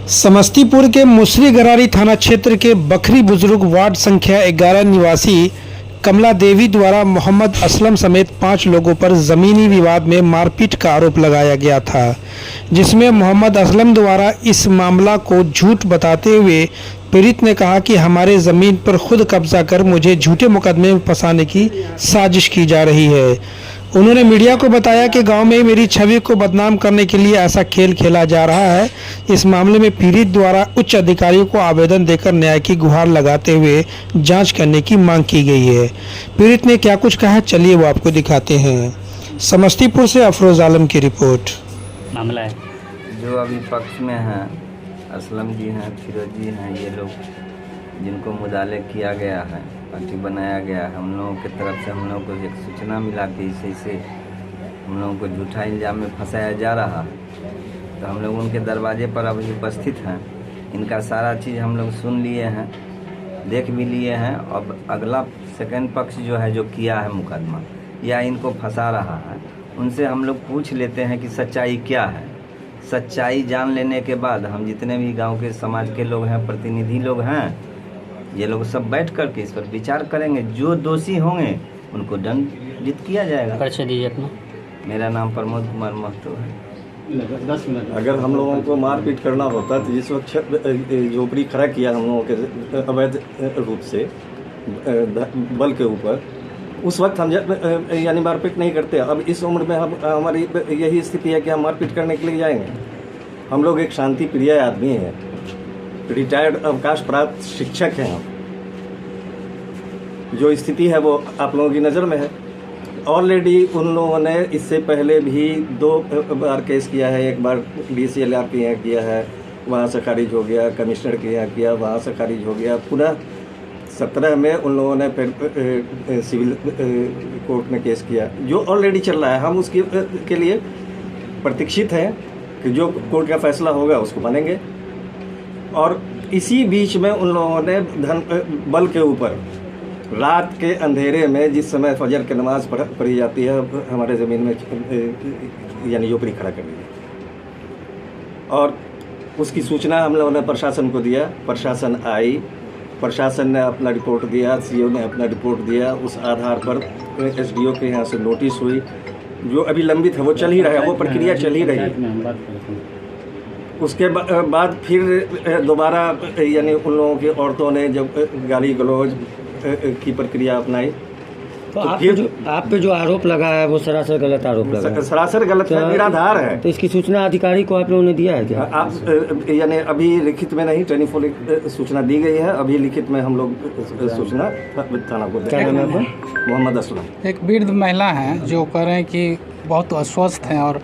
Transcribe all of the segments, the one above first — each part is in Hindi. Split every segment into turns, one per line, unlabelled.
समस्तीपुर के मुसरी गरारी थाना क्षेत्र के बखरी बुजुर्ग वार्ड संख्या 11 निवासी कमला देवी द्वारा मोहम्मद असलम समेत 5 लोगों पर जमीनी विवाद में मारपीट का आरोप लगाया गया था, जिसमें मोहम्मद असलम द्वारा इस मामला को झूठ बताते हुए पीड़ित ने कहा कि हमारे ज़मीन पर खुद कब्जा कर मुझे झूठे मुकदमे में फंसाने की साजिश की जा रही है। उन्होंने मीडिया को बताया कि गांव में मेरी छवि को बदनाम करने के लिए ऐसा खेल खेला जा रहा है। इस मामले में पीड़ित द्वारा उच्च अधिकारियों को आवेदन देकर न्याय की गुहार लगाते हुए जांच करने की मांग की गई है। पीड़ित ने क्या कुछ कहा, चलिए वो आपको दिखाते हैं। समस्तीपुर से अफरोज आलम की रिपोर्ट।
मामला है
जो अभी पक्ष में हैं, असलम जी हैं, फिरोज जी हैं, ये लोग जिनको मुदाले किया गया है, पार्टी बनाया गया है, हम लोगों की तरफ से हम लोगों को एक सूचना मिला कि इसे हम लोगों को झूठा इल्ज़ाम में फंसाया जा रहा है। तो हम लोग उनके दरवाजे पर अभी उपस्थित हैं। इनका सारा चीज़ हम लोग सुन लिए हैं, देख भी लिए हैं। अब अगला सेकंड पक्ष जो है, जो किया है मुकदमा या इनको फंसा रहा है, उनसे हम लोग पूछ लेते हैं कि सच्चाई क्या है। सच्चाई जान लेने के बाद हम जितने भी गांव के समाज के लोग हैं, प्रतिनिधि लोग हैं, ये लोग सब बैठ कर के इस पर विचार करेंगे। जो दोषी होंगे उनको दंडित किया जाएगा।
परिचय दीजिए अपना।
मेरा नाम प्रमोद कुमार महतो है।
अगर हम लोगों को मारपीट करना होता तो जिस वक्त झोपड़ी खड़ा किया हम लोगों के अवैध रूप से बल के ऊपर, उस वक्त हम यानी मारपीट नहीं करते। अब इस उम्र में हम हमारी यही स्थिति है कि हम मारपीट करने के लिए जाएंगे। हम लोग एक शांति प्रिय आदमी हैं, रिटायर्ड अवकाश प्राप्त शिक्षक हैं हम। जो स्थिति है वो आप लोगों की नज़र में है। ऑलरेडी उन लोगों ने इससे पहले भी 2 बार केस किया है। एक बार DCLR के यहाँ किया है, वहाँ से खारिज हो गया। कमिश्नर के यहाँ किया, वहाँ से खारिज हो गया। पुनः 17 में उन लोगों ने फिर सिविल कोर्ट में केस किया, जो ऑलरेडी चल रहा है। हम उसके के लिए प्रतीक्षित हैं कि जो कोर्ट का फैसला होगा उसको मानेंगे। और इसी बीच में उन लोगों ने बल के ऊपर रात के अंधेरे में, जिस समय फजर की नमाज पढ़ी जाती है, हमारे ज़मीन में यानी झोपड़ी खड़ा कर दी। और उसकी सूचना हम लोगों ने प्रशासन को दिया। प्रशासन आई, प्रशासन ने अपना रिपोर्ट दिया, CO ने अपना रिपोर्ट दिया। उस आधार पर SDO के यहाँ से नोटिस हुई, जो अभी लंबित है, वो चल ही रहा है, वो प्रक्रिया चल ही रही है। उसके बाद फिर दोबारा यानी उन लोगों की औरतों ने जब गाली गलौज की प्रक्रिया अपनाई,
तो आप पे जो आरोप लगा है वो सरासर गलत आरोप लगा है।
सरासर गलत है, निराधार है।
तो इसकी सूचना अधिकारी को आप लोगों ने दिया है क्या?
आप यानी अभी लिखित में नहीं, टेलीफोनिक सूचना दी गई है। अभी लिखित में हम लोग सूचना थाना को देंगे।
क्या नाम है?
मोहम्मद असलम।
एक वृद्ध महिला हैं जो कह रहे हैं कि बहुत अस्वस्थ हैं और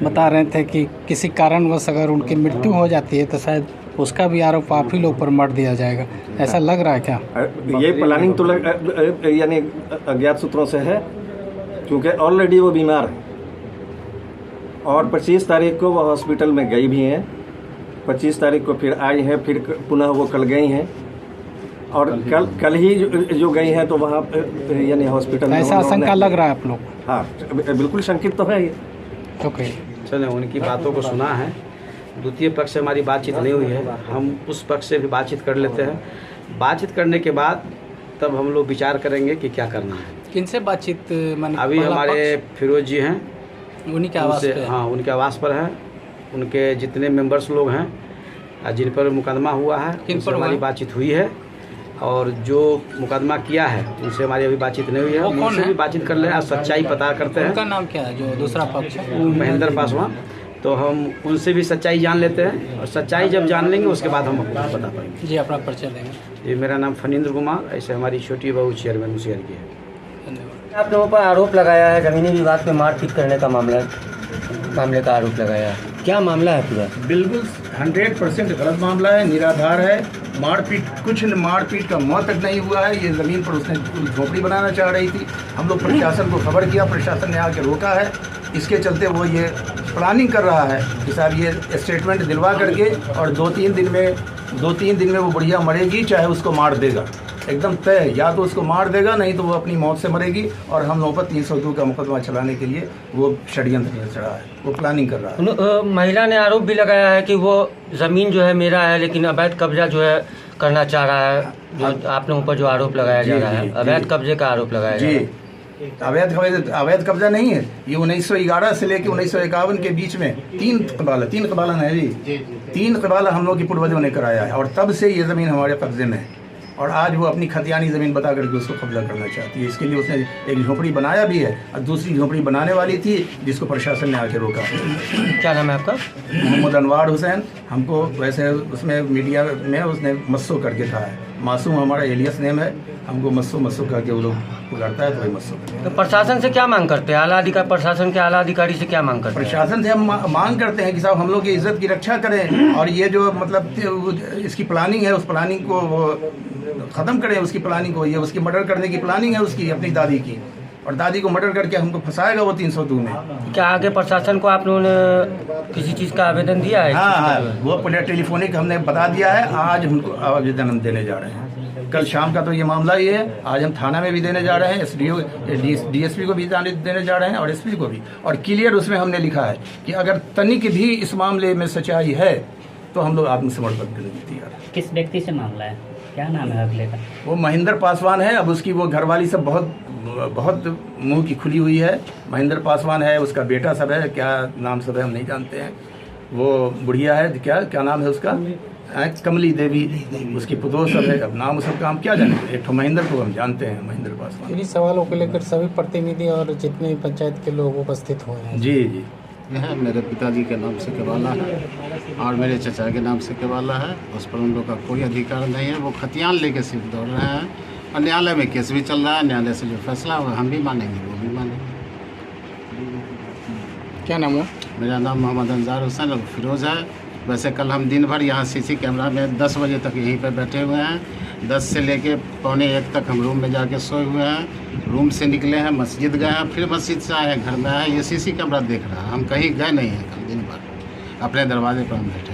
बता रहे थे कि किसी कारणवश अगर उनकी मृत्यु हो जाती है तो शायद उसका भी आरोप आप ही लोग पर मर दिया जाएगा। ऐसा लग रहा है क्या?
ये प्लानिंग तो यानी अज्ञात सूत्रों से है, क्योंकि ऑलरेडी वो बीमार है और 25 तारीख को वो हॉस्पिटल में गई भी हैं। 25 तारीख को फिर आई हैं, फिर पुनः वो कल गई हैं। और कल ही जो गई हैं तो वहाँ यानी हॉस्पिटल में
ऐसा आशंका लग रहा है आप लोग?
हाँ, बिल्कुल शंकित तो है ये।
ओके,
चले उनकी बातों को सुना है। द्वितीय पक्ष से हमारी बातचीत नहीं हुई है, हम उस पक्ष से भी बातचीत कर लेते हैं। बातचीत करने के बाद तब हम लोग विचार करेंगे कि क्या करना है।
किनसे बातचीत?
अभी हमारे फिरोज जी हैं,
उन्हीं के आवास पे?
हाँ, उनके आवास पर है। उनके जितने मेंबर्स लोग हैं जिन पर मुकदमा हुआ है, किन पर हमारी बातचीत हुई है। और जो मुकदमा किया है उनसे हमारी अभी बातचीत नहीं हुई है। उनसे भी बातचीत कर ले, सच्चाई पता करते हैं।
उनका नाम क्या है जो दूसरा पक्ष है?
महेंद्र पासवान। तो हम उनसे भी सच्चाई जान लेते हैं, और सच्चाई जब जान लेंगे उसके बाद हम आपको बता पाएंगे।
जी, अपना परिचय देंगे।
जी, मेरा नाम फनींद्र कुमार, ऐसे हमारी छोटी बहू चेयरमैन मुशियर की है।
धन्यवाद।
आप लोगों पर आरोप लगाया है जमीनी विवाद पे मारपीट करने का मामले का आरोप लगाया है, क्या मामला है पूरा?
बिल्कुल 100% गलत मामला है, निराधार है। मारपीट का मौत तक नहीं हुआ है। ये ज़मीन पर उसने झोपड़ी बनाना चाह रही थी। हम लोग प्रशासन को खबर किया, प्रशासन ने आके रोका है। इसके चलते वो ये प्लानिंग कर रहा है कि साहब ये स्टेटमेंट दिलवा करके और 2-3 दिन में वो बुढ़िया मरेगी, चाहे उसको मार देगा। एकदम तय, या तो उसको मार देगा, नहीं तो वो अपनी मौत से मरेगी। और हम लोगों पर 302 का मुकदमा चलाने के लिए वो षड्यंत्र चढ़ा है, वो प्लानिंग कर रहा है।
महिला ने आरोप भी लगाया है कि वो ज़मीन जो है मेरा है, लेकिन अवैध कब्जा जो है करना चाह रहा है। जो आपने ऊपर जो आरोप लगाया जा रहा है, अवैध कब्जे का आरोप लगाया जा रहा है।
अवैध कब्जा नहीं है ये। 1911 से लेकर 1951 के बीच में तीन कबाला है जी, 3 कबाला हम लोग के पूर्वजों ने कराया है, और तब से ये ज़मीन हमारे कब्जे में है। और आज वो अपनी खतियानी ज़मीन बता करके उसको कब्जा करना चाहती है। इसके लिए उसने एक झोपड़ी बनाया भी है, और दूसरी झोपड़ी बनाने वाली थी, जिसको प्रशासन ने आके रोका।
क्या नाम है आपका?
मोहम्मद अनवार हुसैन। हमको वैसे उसमें मीडिया में उसने मस्सो करके कहा है, मासूम हमारा एलियस नेम है, हमको मस्सो करके वो लोग पुकारता है, तो वही मस्सो।
तो प्रशासन से क्या मांग करते हैं? प्रशासन के आला अधिकारी से क्या मांग करते हैं?
प्रशासन से हम मांग करते हैं कि साहब हम लोग की इज्जत की रक्षा करें, और ये जो मतलब इसकी प्लानिंग है, उस प्लानिंग को वो ख़त्म करें। उसकी प्लानिंग को, ये उसकी मर्डर करने की प्लानिंग है उसकी, अपनी दादी की, और दादी को मर्डर करके हमको फंसाएगा वो 302 में।
क्या आगे प्रशासन को आप लोगों ने किसी चीज़ का आवेदन दिया है?
हाँ, वो टेलीफोनिक हमने बता दिया है। आज उनको आवेदन हम देने जा रहे हैं। कल शाम का तो ये मामला ही है, आज हम थाना में भी देने जा रहे हैं, DSP को भी देने जा रहे हैं, और SP को भी। और क्लियर उसमें हमने लिखा है कि अगर तनिक भी इस मामले में सच्चाई है तो हम लोग आत्मसमर्पण करने को तैयार हैं।
किस व्यक्ति से मामला है, क्या नाम है अगले का?
वो महेंद्र पासवान है। अब उसकी वो घरवाली सब बहुत मुंह की खुली हुई है। महेंद्र पासवान है, उसका बेटा सब है, क्या नाम सब है हम नहीं जानते हैं। वो बुढ़िया है, क्या नाम है उसका, कमली देवी, उसकी पुतोह सब है। अब नाम सबका हम क्या जाने, एक तो महेंद्र को हम जानते हैं, महेंद्र पासवान।
इन्हीं सवालों को लेकर सभी प्रतिनिधि और जितने पंचायत के लोग उपस्थित हुए हैं।
जी जी,
है मेरे पिताजी के नाम से केवाला है और मेरे चचा के नाम से केवाला है। उस पर उन लोग का कोई अधिकार नहीं है। वो खतियान लेके सिर्फ दौड़ रहे हैं, और न्यायालय में केस भी चल रहा है। न्यायालय से जो फैसला होगा हम भी मानेंगे, वो भी मानेंगे।
क्या नाम है?
मेरा नाम मोहम्मद अनजार हुसैन और फिरोज़ है। वैसे कल हम दिन भर यहाँ CC कैमरा में 10 बजे तक यहीं पर बैठे हुए हैं। 10 से लेके 12:45 तक हम रूम में जाके सोए हुए हैं। रूम से निकले हैं, मस्जिद गए हैं, फिर मस्जिद से आए हैं, घर में आए। ये CC कैमरा देख रहा है, हम कहीं गए नहीं हैं। कल दिन भर अपने दरवाजे पर हम बैठे।